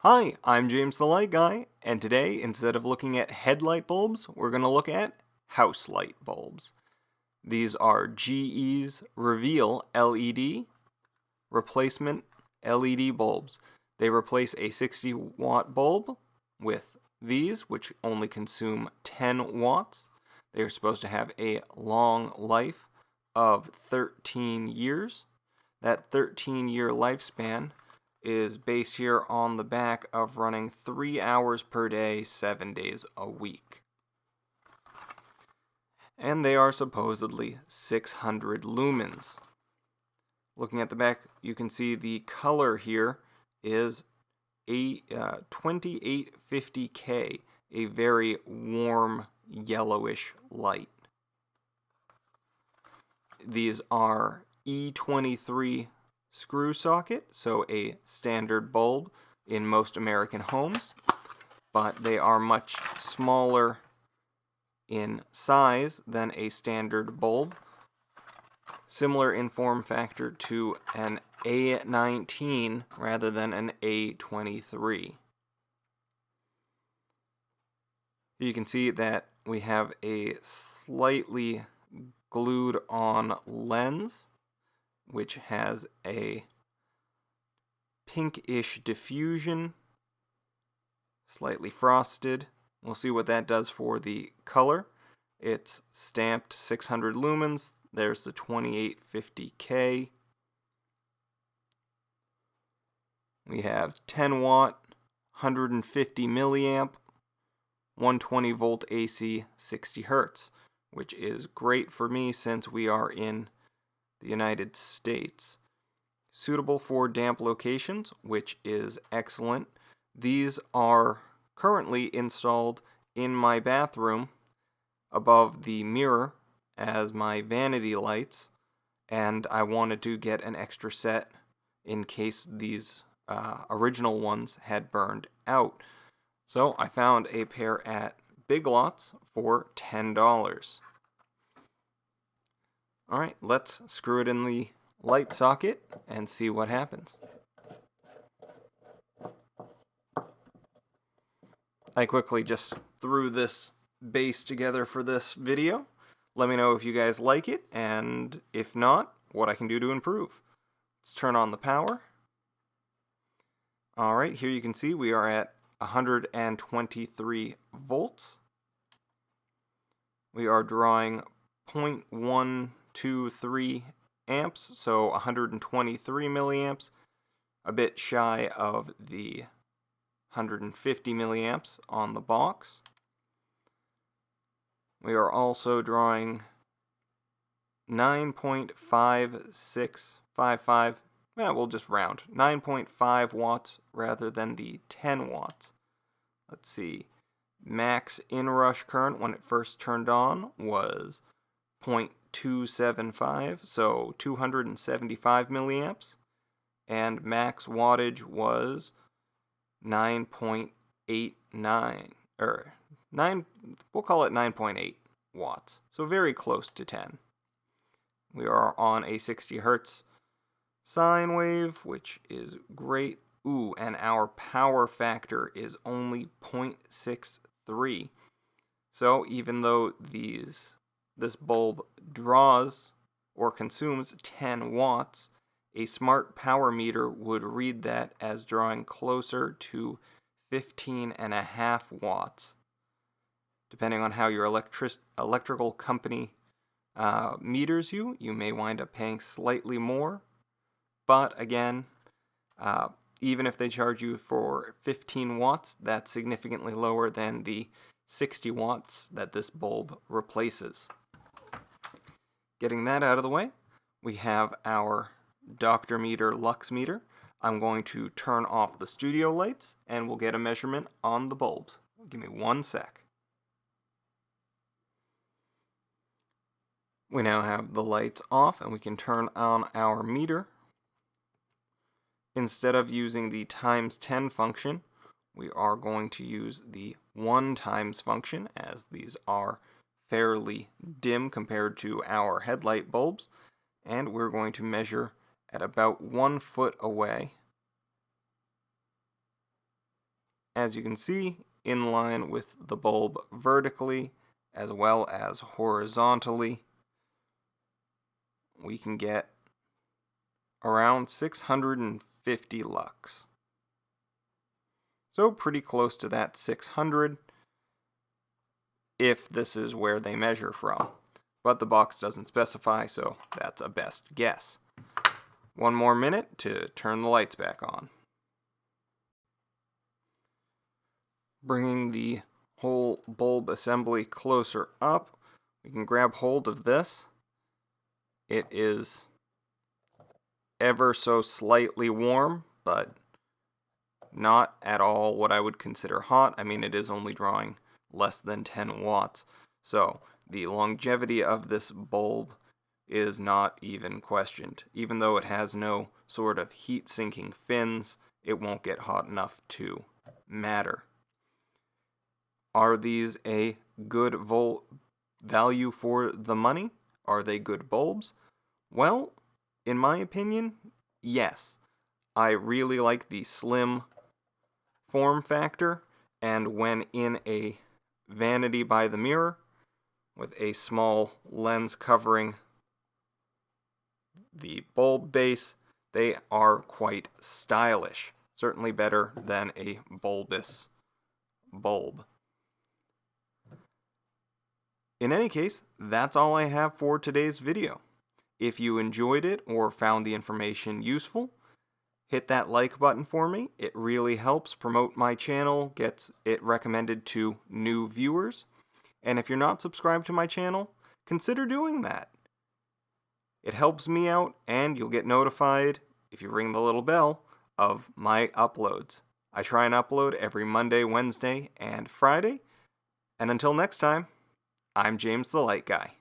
Hi, I'm James the Light Guy, and today, instead of looking at headlight bulbs, we're going to look at house light bulbs. These are GE's Reveal LED replacement LED bulbs. They replace a 60-watt bulb with these, which only consume 10 watts. They are supposed to have a long life of 13 years. That 13-year lifespan is based here on the back of running 3 hours per day, 7 days a week. And they are supposedly 600 lumens. Looking at the back, you can see the color here is a 2850K, a very warm yellowish light. These are E23 screw socket, so a standard bulb in most American homes, but they are much smaller in size than a standard bulb, similar in form factor to an A19 rather than an A23. You can see that we have a slightly glued on lens, which has a pinkish diffusion, slightly frosted. We'll see what that does for the color. It's stamped 600 lumens. There's the 2850K. We have 10 watt, 150 milliamp, 120 volt AC, 60 hertz, which is great for me since we are in the United States. Suitable for damp locations, which is excellent. These are currently installed in my bathroom above the mirror as my vanity lights, and I wanted to get an extra set in case these original ones had burned out. So I found a pair at Big Lots for $10. Alright, let's screw it in the light socket and see what happens. I quickly just threw this base together for this video. Let me know if you guys like it, and if not, what I can do to improve. Let's turn on the power. Alright, here you can see we are at 123 volts. We are drawing 0.123 amps, so 123 milliamps, a bit shy of the 150 milliamps on the box. We are also drawing 9.5655, we'll just round, 9.5 watts rather than the 10 watts. Let's see, max inrush current when it first turned on was 0.275, so 275 milliamps, and max wattage was 9.89, or 9, we'll call it 9.8 watts, so very close to 10. We are on a 60 hertz sine wave, which is great. Ooh, and our power factor is only 0.63. So even though this bulb draws or consumes 10 watts, a smart power meter would read that as drawing closer to 15.5 watts. Depending on how your electrical company meters you, you may wind up paying slightly more. But again, even if they charge you for 15 watts, that's significantly lower than the 60 watts that this bulb replaces. Getting that out of the way, we have our Dr. Meter Lux meter. I'm going to turn off the studio lights and we'll get a measurement on the bulbs. Give me 1 sec. We now have the lights off and we can turn on our meter. Instead of using the times 10 function, we are going to use the 1 times function, as these are fairly dim compared to our headlight bulbs, and we're going to measure at about 1 foot away as you can see, in line with the bulb vertically as well as horizontally, we can get around 650 lux. So pretty close to that 600 if this is where they measure from. But the box doesn't specify, so that's a best guess. One more minute to turn the lights back on. Bringing the whole bulb assembly closer up, we can grab hold of this. It is ever so slightly warm, but not at all what I would consider hot. I mean, it is only drawing less than 10 watts. So the longevity of this bulb is not even questioned. Even though it has no sort of heat-sinking fins, it won't get hot enough to matter. Are these a good value for the money? Are they good bulbs? Well, in my opinion, yes. I really like the slim form factor, and when in a vanity by the mirror with a small lens covering the bulb base, they are quite stylish. Certainly better than a bulbous bulb. In any case, that's all I have for today's video. If you enjoyed it or found the information useful, hit that like button for me. It really helps promote my channel, gets it recommended to new viewers. And if you're not subscribed to my channel, consider doing that. It helps me out, and you'll get notified, if you ring the little bell, of my uploads. I try and upload every Monday, Wednesday, and Friday. And until next time, I'm James the Light Guy.